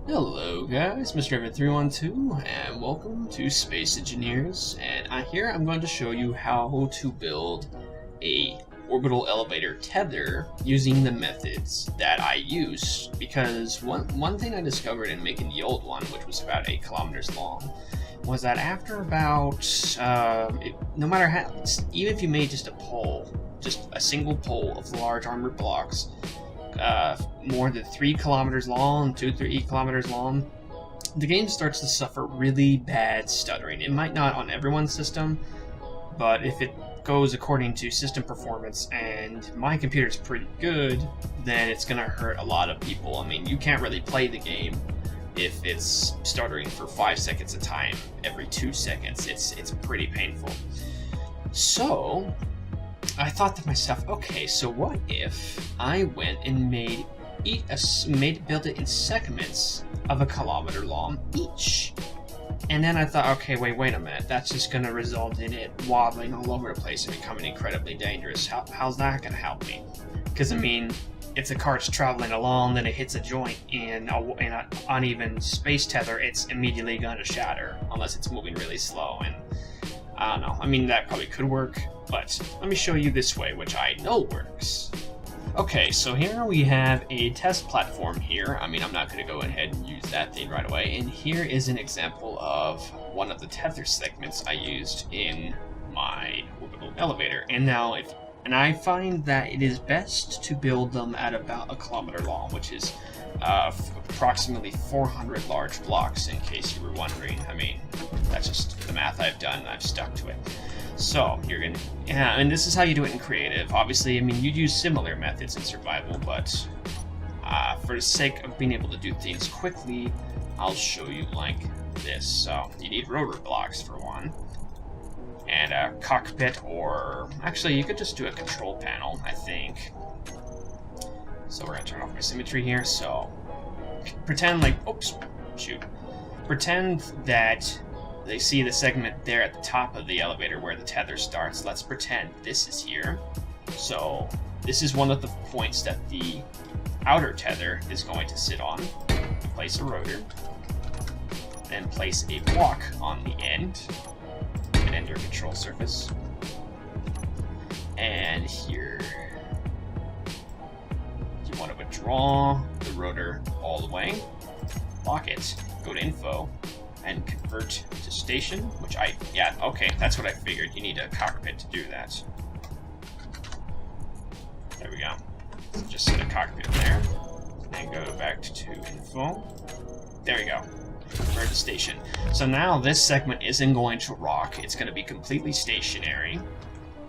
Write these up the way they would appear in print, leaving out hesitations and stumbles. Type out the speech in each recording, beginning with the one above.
Hello guys, Mr. Evan312 and welcome to Space Engineers, and here I'm going to show you how to build a orbital elevator tether using the methods that I use, because one thing I discovered in making the old one, which was about 8 kilometers long, was that after about, no matter how, even if you made just a pole, just a single pole of large armored blocks, more than 3 kilometers long, 3 kilometers long, the game starts to suffer really bad stuttering. It might not on everyone's system, but if it goes according to system performance and my computer's pretty good, then it's gonna hurt a lot of people. I mean, you can't really play the game if it's stuttering for 5 seconds a time every 2 seconds. It's pretty painful. So I thought to myself, okay, so what if I went and built it in segments of 1 kilometer long each? And then I thought, okay, wait a minute, that's just going to result in it wobbling all over the place and becoming incredibly dangerous. How's that going to help me? Because, I mean, if the cart's traveling along, then it hits a joint in an uneven space tether, it's immediately going to shatter, unless it's moving really slow. And I don't know, I mean, that probably could work, but let me show you this way, which I know works. Okay, so here we have a test platform here. I mean, I'm not going to go ahead and use that thing right away. And here is an example of one of the tether segments I used in my orbital elevator. And now, I find that it is best to build them at about 1 kilometer long, which is approximately 400 large blocks, in case you were wondering. I mean, that's just the math I've done, and I've stuck to it. So and this is how you do it in creative. Obviously, I mean, you'd use similar methods in survival, but for the sake of being able to do things quickly, I'll show you like this. So you need rotor blocks for one, and a cockpit, or actually you could just do a control panel, I think. So we're gonna turn off my symmetry here. So pretend pretend that they see the segment there at the top of the elevator where the tether starts. Let's pretend this is here. So this is one of the points that the outer tether is going to sit on. Place a rotor, then place a block on the end, and enter control surface. And here, you want to withdraw the rotor all the way, lock it, go to info, and convert to station, which okay, that's what I figured. You need a cockpit to do that. There we go. So just set a cockpit there, and go back to info. There we go. Convert to station. So now this segment isn't going to rock. It's going to be completely stationary.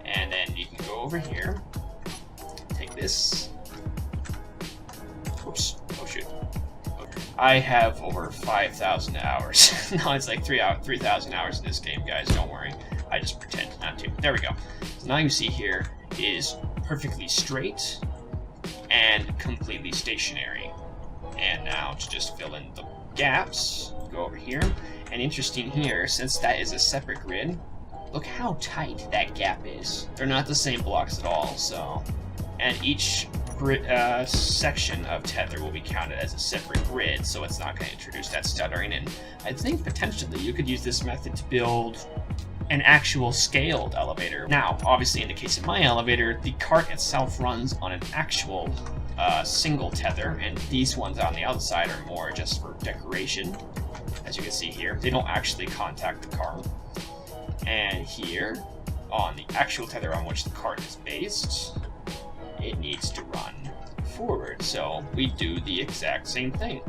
And then you can go over here, take this. Oops. Oh shoot. I have over 5,000 hours. No, it's like 3,000 hours in this game, guys. Don't worry. I just pretend not to. There we go. So now you see here is perfectly straight and completely stationary. And now to just fill in the gaps, go over here. And interesting here, since that is a separate grid, look how tight that gap is. They're not the same blocks at all, so. And each section of tether will be counted as a separate grid, so it's not going to introduce that stuttering. And I think potentially you could use this method to build an actual scaled elevator. Now, obviously in the case of my elevator, the cart itself runs on an actual single tether, and these ones on the outside are more just for decoration. As you can see here, they don't actually contact the cart. And here, on the actual tether on which the cart is based, it needs to run forward. So we do the exact same thing.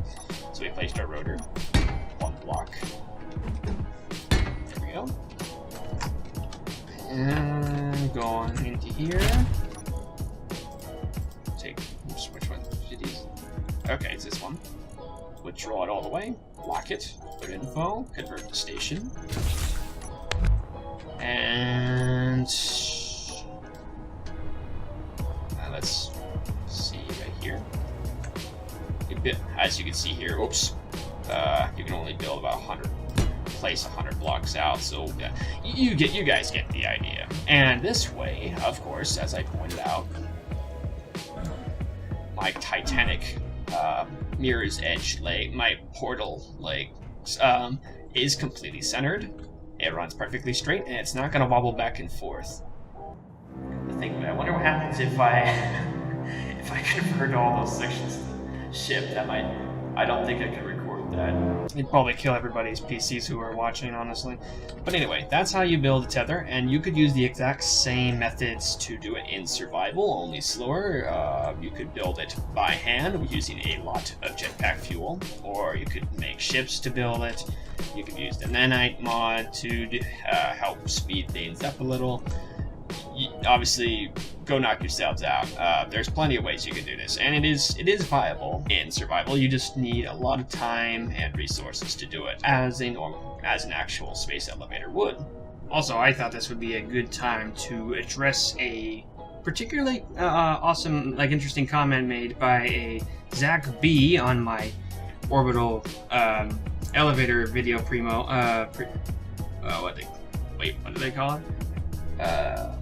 So we placed our rotor, one block. There we go. And going into here. Which one should these? Okay, it's this one. Withdraw it all the way, lock it, put info, convert to station. And let's see right here. As you can see here, oops, you can only build about 100 blocks out. So you guys get the idea. And this way, of course, as I pointed out, my Titanic mirror's edge leg, my portal leg, is completely centered. It runs perfectly straight, and it's not going to wobble back and forth. The thing, I wonder what happens if I if I convert all those sections to ship. That might. I don't think I can record that. It'd probably kill everybody's PCs who are watching, honestly. But anyway, that's how you build a tether, and you could use the exact same methods to do it in survival, only slower. You could build it by hand using a lot of jetpack fuel, or you could make ships to build it. You could use the nanite mod to help speed things up a little. Obviously, go knock yourselves out. There's plenty of ways you can do this, and it is viable in survival. You just need a lot of time and resources to do it, as an actual space elevator would. Also, I thought this would be a good time to address a particularly awesome, interesting comment made by a Zach B on my orbital elevator video what did they call it?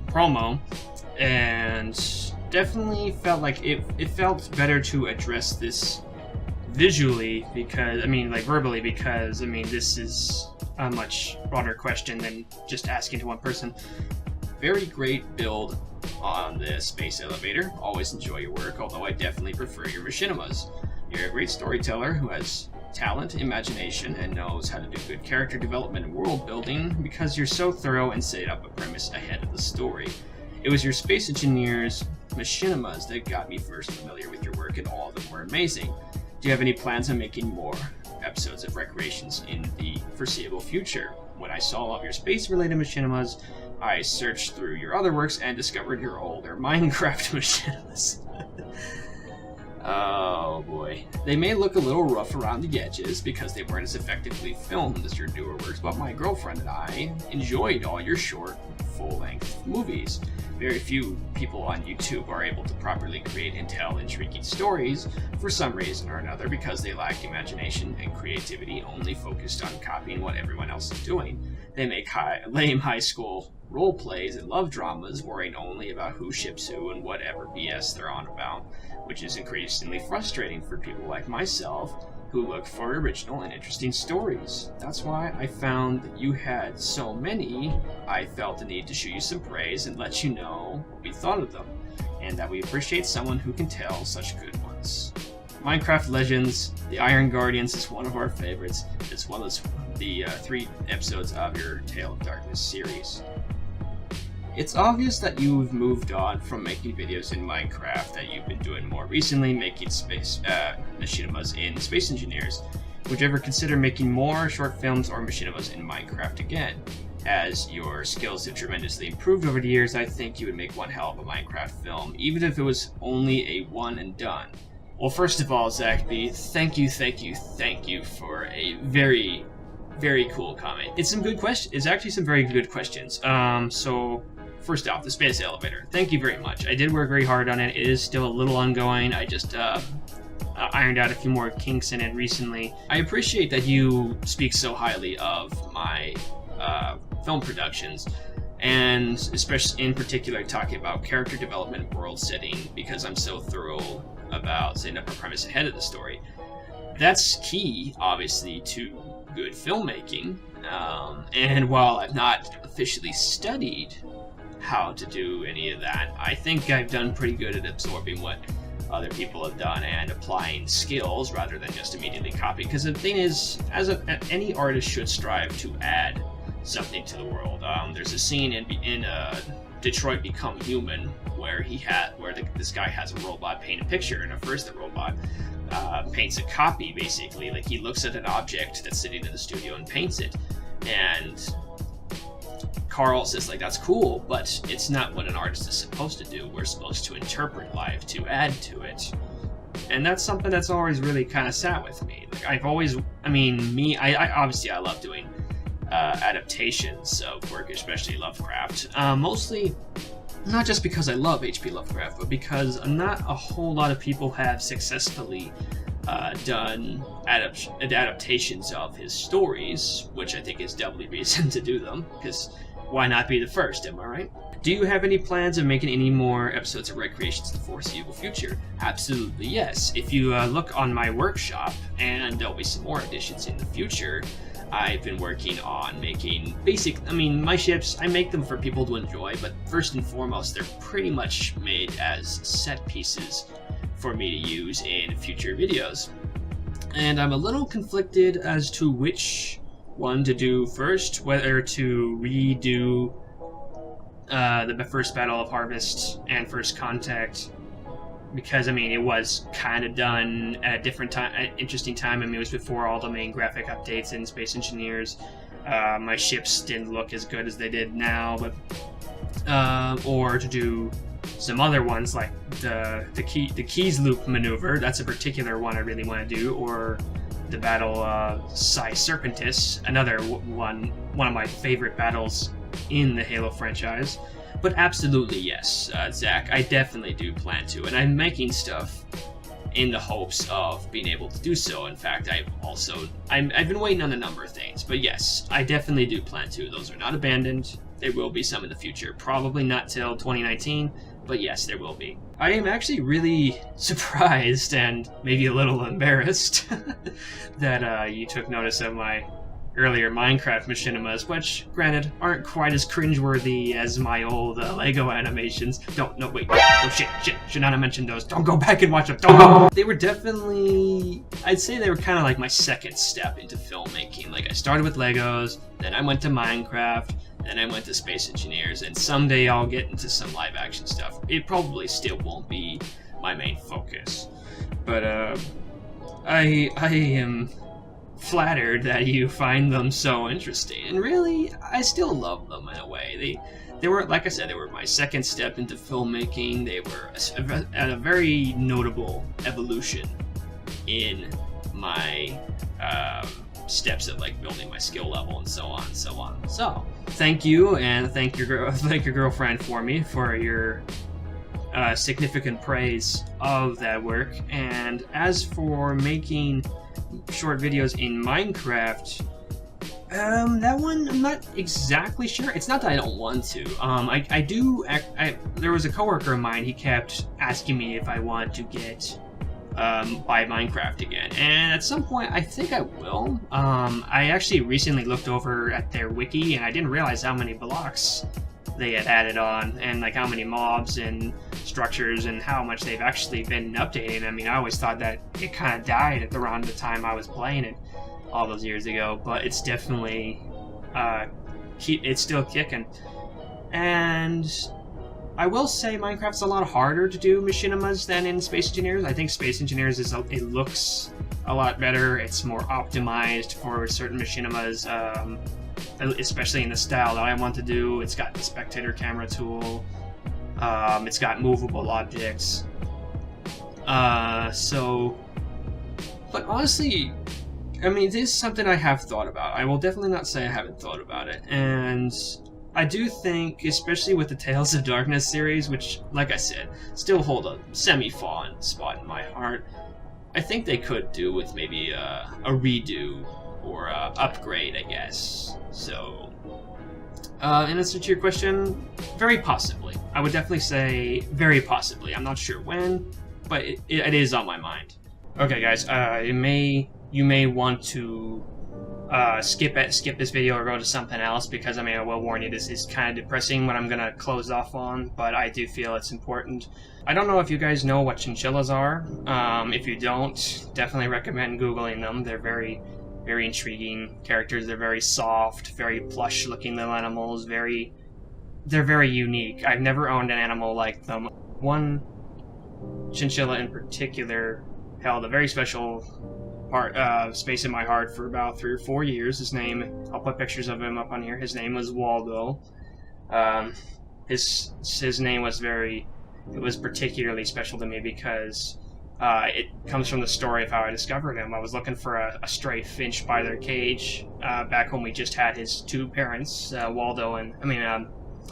Promo, and definitely felt like it felt better to address this visually, because verbally, because this is a much broader question than just asking to one person. Very great build on the space elevator. Always enjoy your work, although I definitely prefer your machinimas. You're a great storyteller who has talent, imagination, and knows how to do good character development and world building, because you're so thorough and set up a premise ahead of the story. It was your Space Engineers machinimas that got me first familiar with your work, and all of them were amazing. Do you have any plans on making more episodes of Recreations in the foreseeable future? When I saw all of your space-related machinimas, I searched through your other works and discovered your older Minecraft machinimas. Oh boy. They may look a little rough around the edges because they weren't as effectively filmed as your newer works, but my girlfriend and I enjoyed all your short, full-length movies. Very few people on YouTube are able to properly create and tell intriguing stories for some reason or another, because they lack imagination and creativity, only focused on copying what everyone else is doing. They make lame high school role plays and love dramas, worrying only about who ships who and whatever BS they're on about, which is increasingly frustrating for people like myself who look for original and interesting stories. That's why I found that you had so many. I felt the need to show you some praise and let you know what we thought of them, and that we appreciate someone who can tell such good ones. Minecraft Legends, The Iron Guardians is one of our favorites, as well as the 3 episodes of your Tale of Darkness series. It's obvious that you've moved on from making videos in Minecraft, that you've been doing more recently, making space machinimas in Space Engineers. Would you ever consider making more short films or machinimas in Minecraft again? As your skills have tremendously improved over the years, I think you would make one hell of a Minecraft film, even if it was only a one and done. Well, first of all, Zach B, thank you for a very, very cool comment. It's some good questions. It's actually some very good questions. So first off, the space elevator. Thank you very much. I did work very hard on it. It is still a little ongoing. I just ironed out a few more kinks in it recently. I appreciate that you speak so highly of my film productions, and especially in particular talking about character development and world setting, because I'm so thorough about setting up a premise ahead of the story. That's key, obviously, to good filmmaking. And while I've not officially studied how to do any of that, I think I've done pretty good at absorbing what other people have done and applying skills rather than just immediately copying. Because the thing is, any artist should strive to add something to the world. There's a scene in Detroit Become Human where this guy has a robot paint a picture, and at first the robot paints a copy, basically. Like, he looks at an object that's sitting in the studio and paints it, and Carl says, like, that's cool, but it's not what an artist is supposed to do. We're supposed to interpret life, to add to it. And that's something that's always really kind of sat with me. Like, I've always, I obviously I love doing adaptations of work, especially Lovecraft. Mostly not just because I love H.P. Lovecraft, but because not a whole lot of people have successfully done adaptations of his stories, which I think is doubly reason to do them, because why not be the first, am I right? Do you have any plans of making any more episodes of Recreations in the foreseeable future? Absolutely yes. If you look on my workshop, and there'll be some more additions in the future, I've been working on making my ships, I make them for people to enjoy, but first and foremost, they're pretty much made as set pieces for me to use in future videos. And I'm a little conflicted as to which one to do first, whether to redo the first Battle of Harvest and First Contact, because it was kind of done at a different time, an interesting time. It was before all the main graphic updates in Space Engineers. My ships didn't look as good as they did now, but or to do some other ones like the Keys Loop maneuver. That's a particular one I really want to do, or the battle Psi Serpentis, another one of my favorite battles in the Halo franchise. But absolutely yes, Zach, I definitely do plan to, and I'm making stuff in the hopes of being able to do so. In fact, I've been waiting on a number of things, but yes, I definitely do plan to. Those are not abandoned. There will be some in the future, probably not till 2019, but yes, there will be. I am actually really surprised and maybe a little embarrassed that you took notice of my earlier Minecraft machinimas, which, granted, aren't quite as cringeworthy as my old Lego animations. Shit, should not have mentioned those. Don't go back and watch them. Don't go! They were definitely, I'd say they were kind of like my second step into filmmaking. Like, I started with Legos, then I went to Minecraft, then I went to Space Engineers, and someday I'll get into some live action stuff. It probably still won't be my main focus, but I am flattered that you find them so interesting, and really, I still love them in a way. They were, like I said, they were my second step into filmmaking. They were a very notable evolution in my steps of like building my skill level and so on and so on. So thank you, and thank your girlfriend for me for your significant praise of that work. And as for making short videos in Minecraft, that one I'm not exactly sure. It's not that I don't want to. There was a coworker of mine. He kept asking me if I want to get buy Minecraft again, and at some point I think I will. I actually recently looked over at their wiki, and I didn't realize how many blocks they had added on, and like how many mobs and structures and how much they've actually been updating. I always thought that it kind of died at around the time I was playing it all those years ago, but it's definitely it's still kicking. And I will say Minecraft's a lot harder to do machinimas than in Space Engineers. I think Space Engineers it looks a lot better. It's more optimized for certain machinimas, especially in the style that I want to do. It's got the spectator camera tool. It's got movable objects. But honestly, this is something I have thought about. I will definitely not say I haven't thought about it. And I do think, especially with the Tales of Darkness series, which, like I said, still hold a semi-fond spot in my heart, I think they could do with maybe a redo or a upgrade, I guess. So, in answer to your question, very possibly. I would definitely say very possibly. I'm not sure when, but it is on my mind. Okay, guys, you may want to skip this video or go to something else, because I will warn you, this is kind of depressing what I'm gonna close off on, but I do feel it's important. I don't know if you guys know what chinchillas are. If you don't, definitely recommend Googling them. They're very, very intriguing characters. They're very soft, very plush looking little animals. They're very unique. I've never owned an animal like them. One chinchilla in particular held a very special space in my heart for about 3 or 4 years. His name, I'll put pictures of him up on here. His name was Waldo. His name was particularly special to me because it comes from the story of how I discovered him. I was looking for a stray finch by their cage back when we just had his 2 parents, Waldo and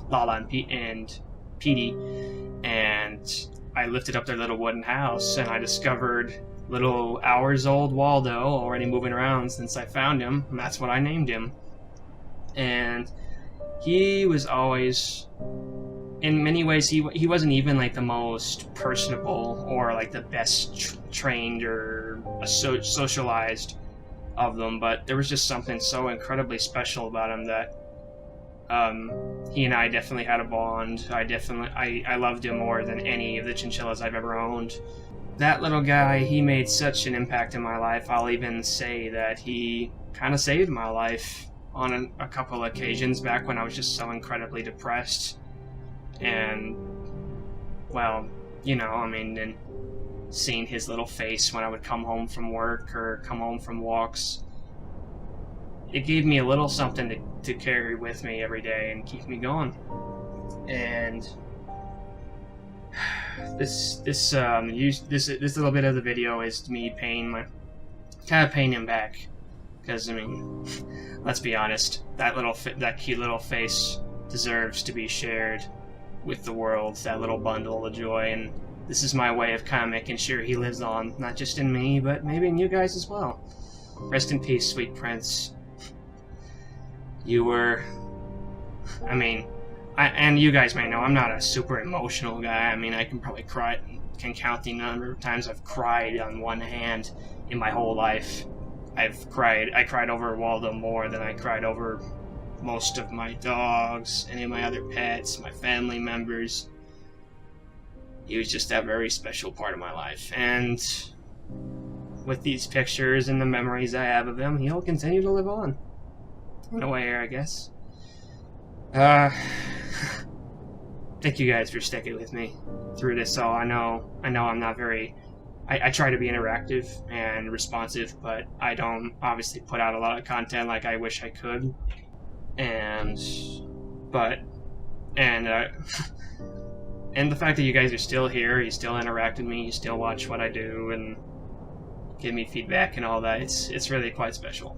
Lala and Petey, and I lifted up their little wooden house and I discovered little hours-old Waldo already moving around since I found him, and that's what I named him. And he was always, in many ways, he wasn't even like the most personable or like the best trained or socialized of them, but there was just something so incredibly special about him that he and I definitely had a bond. I loved him more than any of the chinchillas I've ever owned. That little guy, he made such an impact in my life. I'll even say that he kind of saved my life on a couple of occasions back when I was just so incredibly depressed. And, well, you know, I mean, and seeing his little face when I would come home from work or come home from walks, it gave me a little something to carry with me every day and keep me going. And this little bit of the video is me paying him back, because I mean, let's be honest, that cute little face deserves to be shared with the world, that little bundle of joy, and this is my way of kind of making sure he lives on, not just in me, but maybe in you guys as well. Rest in peace, sweet prince. You were, I mean, and you guys may know, I'm not a super emotional guy. I mean, I can probably can count the number of times I've cried on one hand in my whole life. I cried over Waldo more than I cried over most of my dogs, any of my other pets, my family members. He was just a very special part of my life, and with these pictures and the memories I have of him, he'll continue to live on. In a way, I guess. Thank you guys for sticking with me through this. So I know I'm not very... I try to be interactive and responsive, but I don't obviously put out a lot of content like I wish I could. And the fact that you guys are still here, you still interact with me, you still watch what I do and give me feedback and all that, it's really quite special.